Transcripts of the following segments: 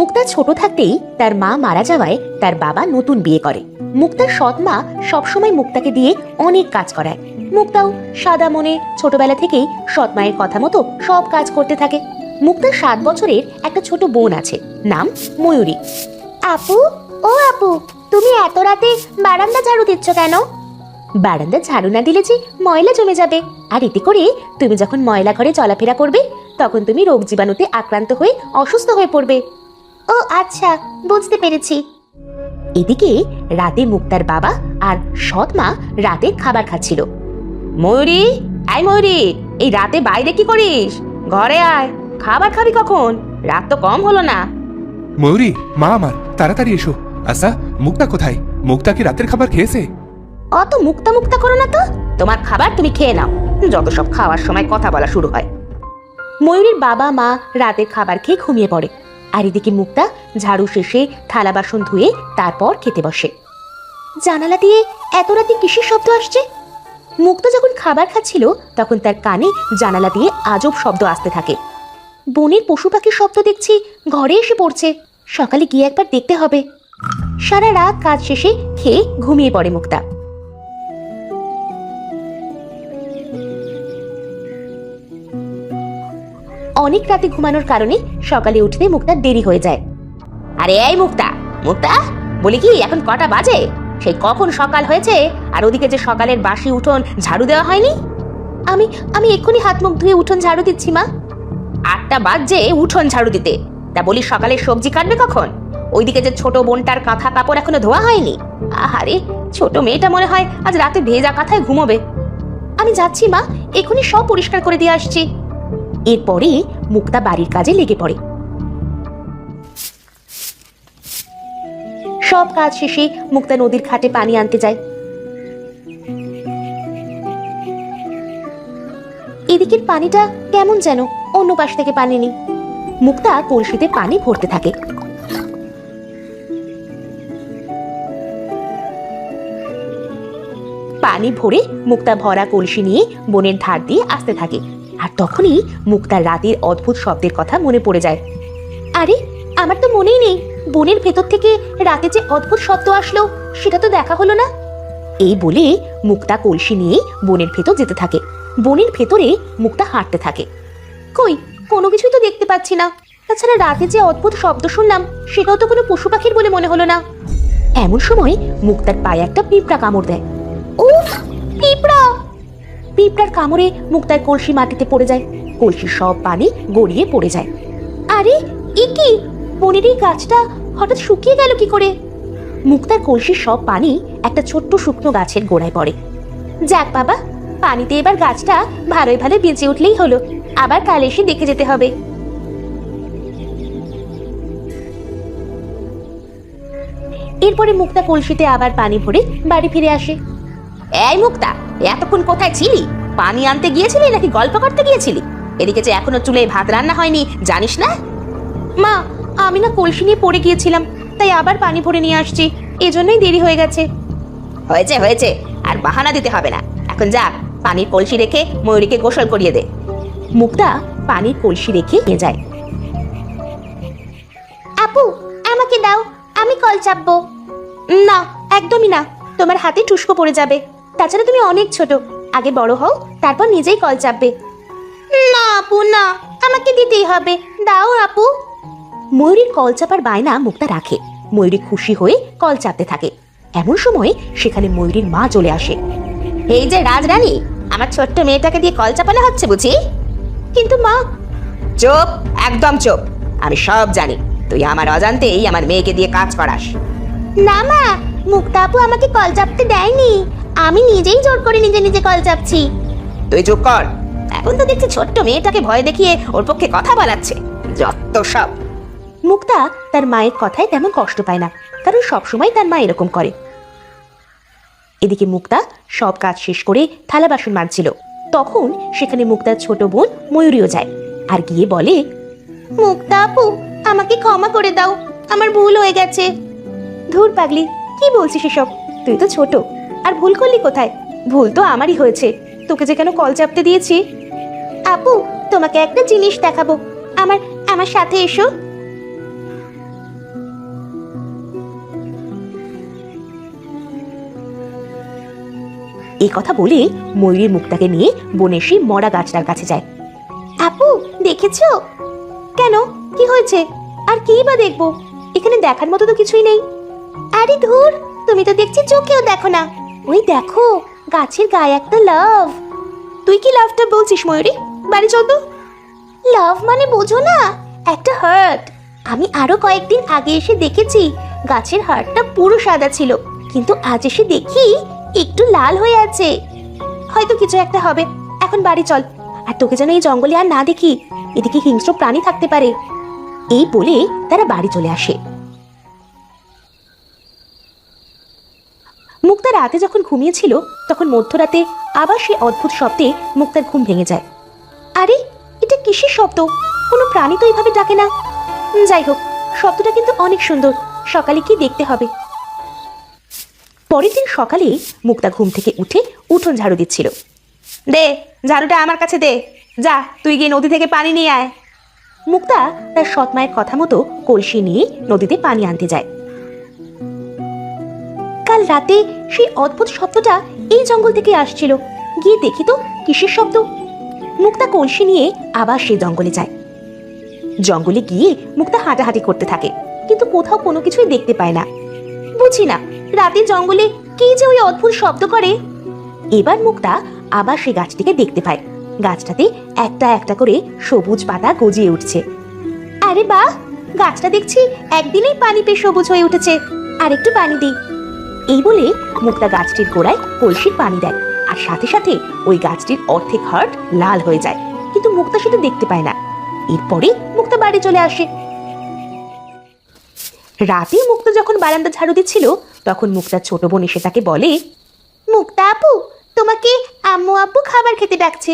মুক্তা ছোট থাকতেই তার মা মারা যাওয়ায় তার বাবা নতুন বিয়ে করে। মুক্তার সৎ মা সবসময় মুক্তাকে দিয়ে অনেক কাজ করায়। মুক্তাও সাদা মনে ছোটবেলা থেকেই সৎ মায়ের কথা মতো সব কাজ করতে থাকে। মুক্তার 7 বছরের একটা ছোট বোন আছে, নাম ময়ূরী। আপু, ও আপু, তুমি এত রাতে বারান্দা ঝাড়ু দিচ্ছ কেন? বারান্দা ঝাড়ু না দিলে যে ময়লা জমে যাবে, আর এতে করে তুমি যখন ময়লা ঘরে চলাফেরা করবে তখন তুমি রোগ জীবাণুতে আক্রান্ত হয়ে অসুস্থ হয়ে পড়বে। ও আচ্ছা, বুঝতে পেরেছি। এদিকে রাতে মুক্তার বাবা আর সৎ মা রাতে খাবার খাচ্ছিল। ময়ূরী, আই ময়ূরী, এই রাতে বাইরে কি করিস? ঘরে আয়, খাবার খাবি কখন? রাত তো কম হলো না। ময়ূরী, মা আমার, তাড়াতাড়ি এসো। আচ্ছা, মুক্তা কোথায়? মুক্তা কি রাতের খাবার খেয়েছে? অত মুক্তা মুক্তা করো না তো, তোমার খাবার তুমি খেয়ে নাও। যত সব খাওয়ার সময় কথা বলা শুরু হয়। ময়ূরীর বাবা মা রাতের খাবার খেয়ে ঘুমিয়ে পড়ে, আর এদিকে মুক্তা ঝাড়ু শেষে থালা বাসন ধুয়ে তারপর খেতে বসে। জানালা দিয়ে এত রাতে কিসের শব্দ আসছে? মুক্তা যখন খাবার খাচ্ছিল তখন তার কানে জানালা দিয়ে আজব শব্দ আসতে থাকে। বনের পশু পাখির শব্দ দেখছি ঘরে এসে পড়ছে। সকালে গিয়ে একবার দেখতে হবে। সারা রাত কাজ শেষে খেয়ে ঘুমিয়ে পড়ে মুক্তা। অনেক রাতে ঘুমানোর কারণে সকালে উঠতে মুক্তার দেরি হয়ে যায়। আরে এই মুক্তা, মুক্তা, বলি কি এখন কটা বাজে? সেই কখন সকাল হয়েছে, আর ওদিকে যে সকালের বাসি উঠোন ঝাড়ু দেওয়া হয়নি। আমি আমি এক্ষুনি হাত মুখ ধুয়ে উঠোন ঝাড়ু দিচ্ছি মা। 8টা বাজে উঠোন ঝাড়ু দিতে? তা বলি সকালে সবজি কাটবে কখন? ওইদিকে যে ছোট বোনটার কাঁথা কাপড় এখনো ধোয়া হয়নি। আহারে, ছোট মেয়েটা মনে হয় আজ রাতে ভেজা কাঁথায় ঘুমোবে। আমি যাচ্ছি মা, এক্ষুনি সব পরিষ্কার করে দিয়ে আসছি। এরপরে মুক্তা বাড়ির কাজে লেগে পড়ে। সব কাজ শেষে মুক্তা নদীর ঘাটে পানি আনতে যায়। এদিকের পানিটা কেমন যেন, অন্য পাশ থেকে পানি নেই। মুক্তা কলসিতে পানি ভরতে থাকে। পানি ভরে মুক্তা ভরা কলসি নিয়ে বনের ধার দিয়ে আসতে থাকে। আর তখনই মুক্তার রাতের অদ্ভুত শব্দের কথা মনে পড়ে যায়। আরে, আমার তো মনেই নেই বনের ভেতর থেকে রাতে যে অদ্ভুত শব্দ আসলো সেটা তো দেখা হলো না। এই বলে মুক্তা কলসি নিয়ে বনের ভেতর যেতে থাকে। বনের ভেতরে মুক্তা হাঁটতে থাকে। কই, কোনো কিছুই তো দেখতে পাচ্ছি না। তাছাড়া রাতে যে অদ্ভুত শব্দ শুনলাম সেটাও তো কোনো পশু পাখির বলে মনে হলো না। এমন সময় মুক্তার পায়ে একটা পিঁপড়া কামড় দেয়। উফ, পিঁপড়া! পিঁপড়ার কামড়ে মুক্তার কলসি মাটিতে পড়ে যায়। কলসির সব পানি গড়িয়ে পড়ে যায়। আরে, এ কি? বনের এই গাছটা হঠাৎ শুকিয়ে গেল কি করে? মুক্তার কলসির সব পানি একটা ছোট্ট শুকনো গাছের গোড়ায় পড়ে। যাক বাবা, পানিতে এবার গাছটা ভালোই ভালো বেঁচে উঠলেই হলো। আবার কাল এসে দেখে যেতে হবে। এরপরে মুক্তা কলসিতে আবার পানি ভরে বাড়ি ফিরে আসে। এই মুক্তা, এতক্ষণ কোথায় ছিলি? পানি আনতে গিয়েছিলি নাকি গল্প করতে গিয়েছিলি? এদিকে যে এখনো চুলায় ভাত রান্না হয়নি, জানিস না? মা, আমি না কলসি নিয়ে পড়ে গিয়েছিলাম, তাই আবার পানি ভরে নিয়ে আসছি। এজন্যই দেরি হয়ে গেছে। হয়েছে হয়েছে, আর বাহানা দিতে হবে না। এখন যা, পানির কলসি রেখে ময়ূরীকে গোসল করিয়ে দে। মুক্তা পানির কলসি রেখে নিয়ে যায়। আপু, আমাকে দাও, আমি কল চাপবো। না, একদমই না, তোমার হাতে ঠুসকো পড়ে যাবে। তাছাড়া তুমি অনেক ছোট, আগে বড় হও, তারপর নিজেই কল চাপবে। না আপু, না, আমাকে দিতেই হবে, দাও আপু। ময়ূরীর কল চাপার বায়না মুক্তা রাখে। ময়ূরী খুশি হয়ে কল চাপতে থাকে। এমন সময় সেখানে ময়ূরীর মা চলে আসে। এই যে রাজরানী, আমার ছোট্ট মেয়েটাকে দিয়ে কল চাপানো হচ্ছে বুঝি? কিন্তু মা। চুপ, একদম চুপ। আমি সব জানি, তুই আমার অজান্তেই আমার মেয়েকে দিয়ে কাজ করাস। না মা, মুক্তা আপু আমাকে কল চাপতে দেয়নি, আমি নিজেই জোর করে নিজে নিজে কল চাপছি। তুই চুপ কর। এখন তো দেখছি ছোট্ট মেয়েটাকে ভয় দেখিয়ে ওর পক্ষে কথা বলাচ্ছে, যত সব। মুক্তা তার মায়ের কথায় তেমন কষ্ট পায় না, কারণ সবসময় তার মা এরকম করে। এদিকে মুক্তা সব কাজ শেষ করে থালা বাসন মাজছিল। তখন সেখানে মুক্তার ছোট বোন ময়ূরীও যায়, আর গিয়ে বলে, মুক্তা আপু, আমাকে ক্ষমা করে দাও, আমার ভুল হয়ে গেছে। ধুর পাগলি, কি বলছিস এসব? তুই তো ছোট, আর ভুল করলি কোথায়? ভুল তো আমারই হয়েছে, তোকে যে কেন কল চাপতে দিয়েছি। আপু, তোমাকে একটা জিনিস দেখাবো, আমার আমার সাথে এসো। এই কথা বলে ময়ূরী মুক্তাকে নিয়ে বনের সেই মরা গাছটার কাছে যায়। আপু দেখেছো? কেন, কি হয়েছে? আর কি বা দেখবো, এখানে দেখার মতো তো কিছুই নেই। আরে ধুর, তুমি তো দেখছি চোখেও দেখো না। ওই দেখো, গাছের গায়ে একটা লাভ। তুই কি লাভটা বলছিস ময়ূরী? বাড়ি চল তো। লাভ মানে বোঝো না, একটা হার্ট। আমি আরো কয়েকদিন আগে এসে দেখেছি গাছের হার্টটা পুরো সাদা ছিল, কিন্তু আজ এসে দেখি একটু লাল হয়ে আছে। হয়তো কিছু একটা হবে। এখন বাড়ি চল, আর তোকে যেন এই জঙ্গলে আর না দেখি, এদিকে হিংস্র প্রাণী থাকতে পারে। এই বলে তারা বাড়ি চলে আসে। মুক্তা রাতে যখন ঘুমিয়েছিল তখন মধ্যরাতে আবার সেই অদ্ভুত শব্দে মুক্তার ঘুম ভেঙে যায়। আরে এটা কিসের শব্দ? কোনো প্রাণী তো এইভাবে ডাকে না। যাই হোক, শব্দটা কিন্তু অনেক সুন্দর। সকালে কি দেখতে হবে। পরের দিন সকালে মুক্তা ঘুম থেকে উঠে উঠোন ঝাড়ু দিচ্ছিল। দে ঝাড়ুটা আমার কাছে দে, যা তুই গিয়ে নদী থেকে পানি নিয়ে আয়। মুক্তা তার সৎ মায়ের কথা মতো কলসি নিয়ে নদীতে পানি আনতে যায়। কাল রাতে সেই অদ্ভুত শব্দটা এই জঙ্গল থেকে আসছিল। গিয়ে দেখি তো কিসের শব্দ। মুক্তা কলসি নিয়ে আবার সেই জঙ্গলে যায়। জঙ্গলে গিয়ে মুক্তা হাঁটাহাঁটি করতে থাকে, কিন্তু কোথাও কোনো কিছুই দেখতে পায় না। বুঝি না রাতে জঙ্গলে কি যে ওই অদ্ভুত শব্দ করে। এবার মুক্তা আবার সেই গাছটিকে দেখতে পায়। গাছটাতে একটা একটা করে সবুজ পাতা গজিয়ে উঠছে। আরে বাহ, গাছটা দেখছি একদিনেই পানি পেয়ে সবুজ হয়ে উঠেছে। আর একটু পানি দিই। এই বলে মুক্তা গাছটির গোড়ায় কলসির পানি দেয়, আর সাথে সাথে ওই গাছটির অর্ধেক হার্ট লাল হয়ে যায়, কিন্তু মুক্তা সেটা দেখতে পায় না। এরপরে মুক্তা বাড়ি চলে আসে। রাতে মুক্তা যখন বারান্দা ঝাড়ু দিচ্ছিল তখন মুক্তার ছোট বোন এসে তাকে বলে, মুক্তা আপু, তোমাকে আম্মু আব্বু খাবার খেতে ডাকছে।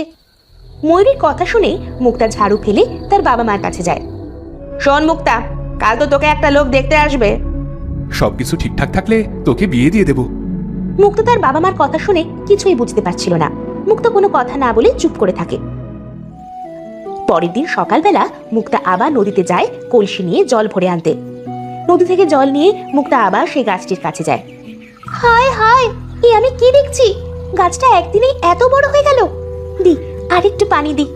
ময়ূরীর কথা শুনে মুক্তা ঝাড়ু ফেলে তার বাবা মার কাছে যায়। শোন মুক্তা, কাল তো তোকে একটা লোক দেখতে আসবে। সবকিছু ঠিকঠাক থাকলে তোকে বিয়ে দিয়ে দেব। মুক্তা তার বাবা মার কথা শুনে কিছুই বুঝতে পারছিল না। মুক্তা কোনো কথা না বলে চুপ করে থাকে। পরের দিন সকালবেলা মুক্তা আবার নদীতে যায় কলসি নিয়ে জল ভরে আনতে। নদী থেকে জল নিয়ে মুক্তা আবার সেই গাছটির কাছে যায়। হায় হায়, এ আমি কি দেখছি? গাছটা একদিনেই এত বড় হয়ে গেল। দি আরেকটু পানি দি।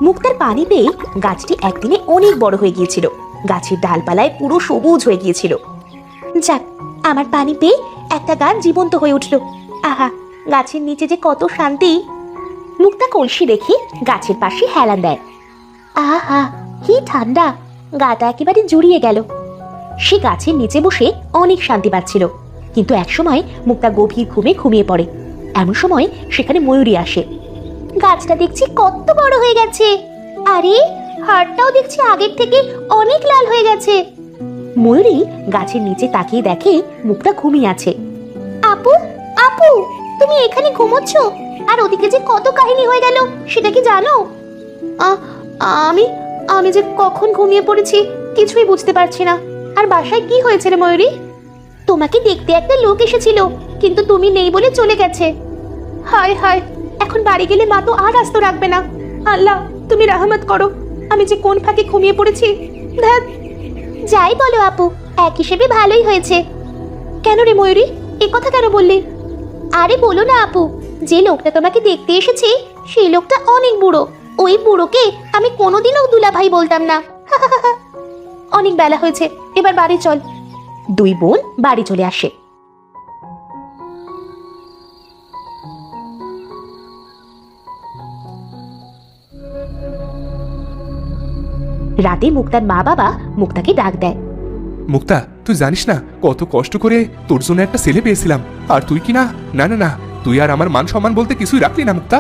মুক্তার পানি পেয়ে গাছটি একদিনে অনেক বড় হয়ে গিয়েছিল। গাছের ডালপালায় পুরো সবুজ হয়ে গিয়েছিল। যাক, আমার পানি পেয়ে একটা গাছ জীবন্ত হয়ে উঠল। আহা, গাছের নিচে যে কত শান্তি। মুক্তা কলসি রেখে গাছের পাশে হেলান দেয়। আহা, কি ঠান্ডা, গাটা একেবারে জুড়িয়ে গেল। সে গাছের নিচে বসে অনেক শান্তি পাচ্ছিল, কিন্তু একসময় মুক্তা গভীর ঘুমে ঘুমিয়ে পড়ে। এমন সময় সেখানে ময়ূরী আসে। গাছটা দেখছি কত বড় হয়ে গেছে। আরে হাড়টাও দেখছি আগের থেকে অনেক লাল হয়ে গেছে। ময়ূরী গাছের নিচে তাকিয়ে দেখে মুক্তা ঘুমিয়ে আছে। আপু আপু, তুমি এখানে ঘুমোচ্ছ? আর ওদিকে যে কত কাহিনী হয়ে গেল সেটা কি জানো? আমি আমি যে কখন ঘুমিয়ে পড়েছি কিছুই বুঝতে পারছি না। আর বাসায় কি হয়েছে রে ময়ূরী? তোমাকে দেখতে একটা লোক এসেছিল, কিন্তু তুমি নেই বলে চলে গেছে। হায় হায়, এখন বাড়ি গেলে মা তো আর আস্ত রাখবে না। আল্লাহ তুমি রহমত করো, আমি যে কোন ফাঁকে ঘুমিয়ে পড়েছি। ধ্যাৎ। যাই বলো আপু, এক হিসেবে ভালোই হয়েছে। কেন রে ময়ূরী, এ কথা কেন বললি? আরে বলো না আপু, যে লোকটা তোমাকে দেখতে এসেছে সেই লোকটা অনেক বুড়ো। ওই বুড়োকে আমি কোনোদিনও দুলাভাই বলতাম না। অনেক বেলা হয়েছে, এবার বাড়ি চল। দুই বোন বাড়ি চলে আসে। রাতে মুক্তার মা বাবা মুক্তাকে ডাক দেয়। মুক্তা, তুই জানিস না কত কষ্ট করে তোর জন্য একটা ছেলে পেয়েছিলাম, আর তুই কি না না না না তুই আর আমার মান সম্মান বলতে কিছুই রাখলি না মুক্তা।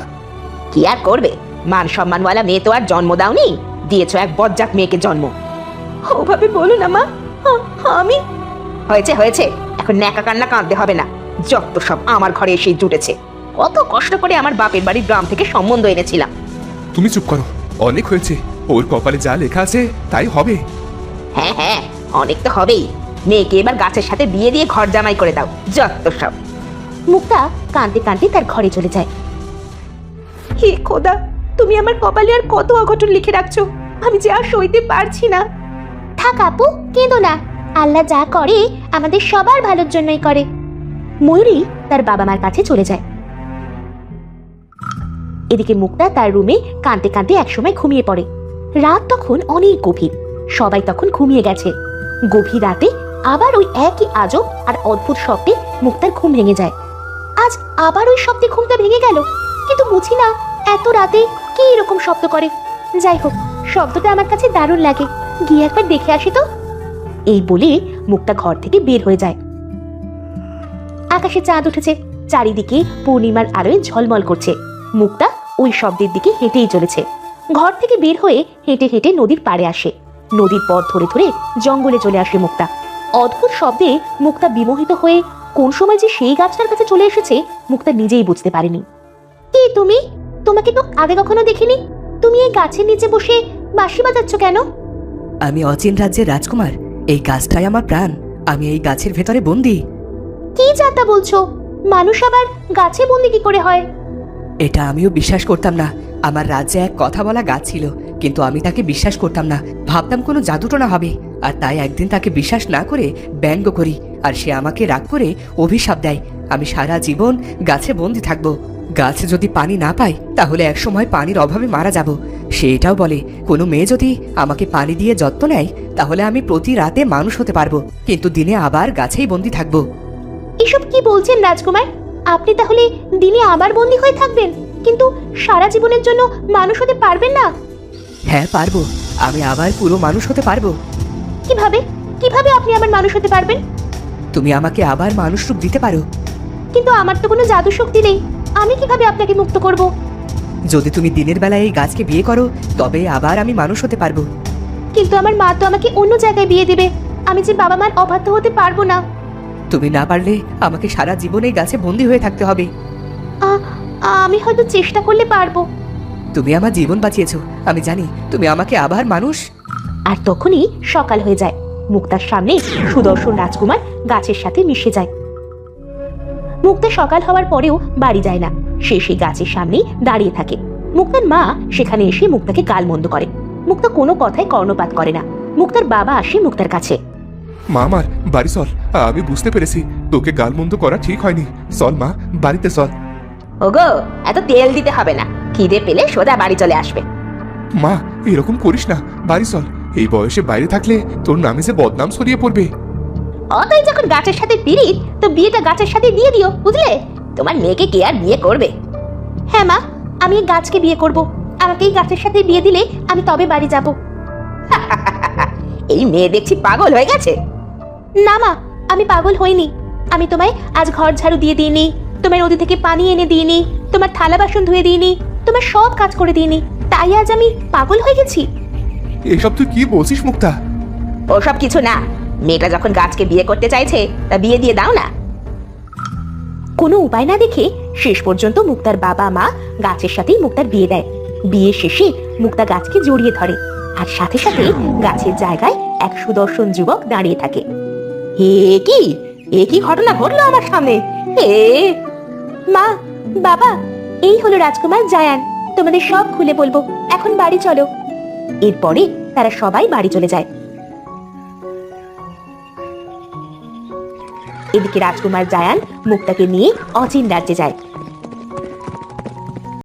কি আর করবে, মান সম্মানওয়ালা মেয়ে তো আর জন্ম দাওনি, দিয়েছো এক বজ্জাত মেয়েকে জন্ম। ওভাবে বলো না মা, আমি। হয়েছে হয়েছে, এখন ন্যাকা কান্না কাঁদতে হবে না। যত সব আমার ঘরে এসে জুটেছে। কত কষ্ট করে আমার বাপের বাড়ির গ্রাম থেকে সম্বন্ধ এনেছিলাম। তুমি চুপ করো, অনেক হয়েছে। ওর কপালে যা লেখা আছে তাই হবে। হ্যাঁ হ্যাঁ, অনেক তো হবেই। মেয়েকে এবার গাছের সাথে বিয়ে দিয়ে ঘর জামাই করে দাও, যত সব। মুক্তা কাঁদতে কাঁদতে তার ঘরে চলে যায়। হে খোদা, তুমি আমার কপালে আর কত অঘটন লিখে রাখছো, আমি যে আর সইতে পারছি না। থাক আপু, কেঁদো না। আল্লাহ যা করে আমাদের সবার ভালোর জন্যই করে। ময়ূরী তার বাবা মার কাছে চলে যায়। এদিকে মুক্তা তার রুমে কাঁদতে কাঁদতে একসময় ঘুমিয়ে পড়ে। রাত তখন অনেক গভীর, সবাই তখন ঘুমিয়ে গেছে। গভীর রাতে আবার ওই একই আজব আর অদ্ভুত শব্দে মুক্তার ঘুম ভেঙে যায়। আজ আবার ওই শব্দে ঘুমটা ভেঙে গেল, কিন্তু বুঝি না এত রাতে কি এরকম শব্দ করে। যাই হোক, শব্দটা আমার কাছে দারুণ লাগে, গিয়ে একবার দেখে আসি তো। এই বলে মুক্তা ঘর থেকে বের হয়ে যায়। আকাশে চাঁদ উঠেছে, চারিদিকে পূর্ণিমার আলোয় ঝলমল করছে। মুক্তা ওই শব্দের দিকে হেঁটেই চলেছে। ঘর থেকে বের হয়ে হেঁটে হেঁটে নদীর পাড়ে আসে। নদীর পথ ধরে ধরে জঙ্গলে চলে আসে মুক্তা। অদ্ভুত শব্দে মুক্তা বিমোহিত হয়ে কোন সময় যে সেই গাছটার কাছে চলে এসেছে মুক্তা নিজেই বুঝতে পারেনি। কে তুমি? তোমাকে তো আগে কখনো দেখিনি। তুমি এই গাছের নিচে বসে বাঁশি বাজাচ্ছ কেন? আমি অচিন রাজ্যের রাজকুমার। এই গাছটাই আমার প্রাণ। আমি এই গাছের ভেতরে বন্দি। কি যাতা বলছো? মানুষ আবার গাছে বন্দি কি করে হয়? এটা আমিও বিশ্বাস করতাম না। আমার রাজ্যে এক কথা বলা গাছ ছিল, কিন্তু আমি তাকে বিশ্বাস করতাম না। ভাবতাম কোনো জাদুটোনা হবে, আর তাই একদিন তাকে বিশ্বাস না করে ব্যঙ্গ করি, আর সে আমাকে রাগ করে অভিশাপ দেয়। আমি সারা জীবন গাছে বন্দি থাকবো। গাছে যদি পানি না পাই তাহলে একসময় পানির অভাবে মারা যাব। সে এটাও বলে কোনো মেয়ে যদি আমাকে পানি দিয়ে যত্ন নেয় তাহলে আমি প্রতি রাতে মানুষ হতে পারবো, কিন্তু দিনে আবার গাছেই বন্দি থাকবো। এসব কি বলছেন রাজকুমার? আপনি তাহলে দিনে আবার বন্দি হয়ে থাকবেন, কিন্তু সারা জীবনের জন্য মানুষ হতে পারবেন না? হ্যাঁ পারবো, আমি আবার পুরো মানুষ হতে পারবো। কিভাবে কিভাবে আপনি আবার মানুষ হতে পারবেন? তুমি আমাকে আবার মানুষ রূপ দিতে পারো। কিন্তু আমার তো কোনো জাদু শক্তি নেই, আমি কিভাবে আপনাকে মুক্ত করব? যদি তুমি দিনের বেলায় এই গাছকে বিয়ে করো তবে আবার আমি মানুষ হতে পারবো। কিন্তু আমার মা তো আমাকে অন্য জায়গায় বিয়ে দেবে, আমি যে বাবা মার অবাধ্য হতে পারবো না। তুমি না পারলে আমাকে সারা জীবন এই গাছে বন্দি হয়ে থাকতে হবে। আমি হয়তো চেষ্টা করলে পারবো। তুমি আমার জীবন বাঁচিয়েছো, আমি জানি তুমি আমাকে আবার মানুষ। আর তখনই সকাল হয়ে যায়। মুক্তার সামনে সুদর্শন রাজকুমার গাছের সাথে মিশে যায়। মুক্তা সকাল হওয়ার পরেও বাড়ি যায় না, সে সেই গাছের সামনে দাঁড়িয়ে থাকে। মুক্তার মা সেখানে এসে মুক্তাকে গালমন্দ করে। মুক্তা কোনো কথায় কর্ণপাত করে না। মুক্তার বাবা আসে মুক্তার কাছে। মা, আমার বাড়ি চল। আমি বুঝতে পেরেছি তোকে গালমন্দ করা ঠিক হয়নি। চল মা, বাড়িতে চল। ওগো, এত তেল দিতে হবে না, খিদে পেলে সোজা বাড়ি চলে আসবে। মা, এরকম করিস না, বাড়ি চল। এই বয়সে বাইরে থাকলে তোর নামে যে বদনাম ছড়িয়ে পড়বে। অতই যখন গাছের সাথে পিরিত, তো বিয়েটা গাছের সাথে দিয়ে দিও, বুঝলে? তোমার মেয়েকে কে আর বিয়ে করবে? হ্যাঁ মা, আমি এই গাছকে বিয়ে করব। আমাকে এই গাছের সাথে বিয়ে দিলে আমি তবে বাড়ি যাব। এই মেয়ে দেখছি পাগল হয়ে গেছে। না মা, আমি পাগল হইনি। আমি তোমায় আজ ঘর ঝাড়ু দিয়ে দিইনি, তোমার নদী থেকে পানি এনে দিইনি, তোমার থালা বাসন ধুয়ে দিইনি, তোমার সব কাজ করে দিইনি, তাই আজ আমি পাগল হয়ে গেছি? এসব তুই কি বলছিস মুক্তা? ওসব কিছু না, মেয়েটা যখন গাছকে বিয়ে করতে চাইছে তা বিয়ে দিয়ে দাও না। কোনো উপায় না দেখে শেষ পর্যন্ত মুক্তার বাবা মা গাছের সাথেই মুক্তার বিয়ে দেয়। বিয়ে শেষে মুক্তা গাছকে জড়িয়ে ধরে, আর সাথে সাথে গাছের জায়গায় এক সুদর্শন যুবক দাঁড়িয়ে থাকে। এ কি ঘটনা ঘটলো আমার সামনে? মা, বাবা, এই হলো রাজকুমার জায়ান। তোমাদের সব খুলে বলবো, এখন বাড়ি চলো। এরপরে তারা সবাই বাড়ি চলে যায়। এদিকে রাজকুমার জায়ান মুক্তাকে নিয়ে অচিন রাজ্যে যায়।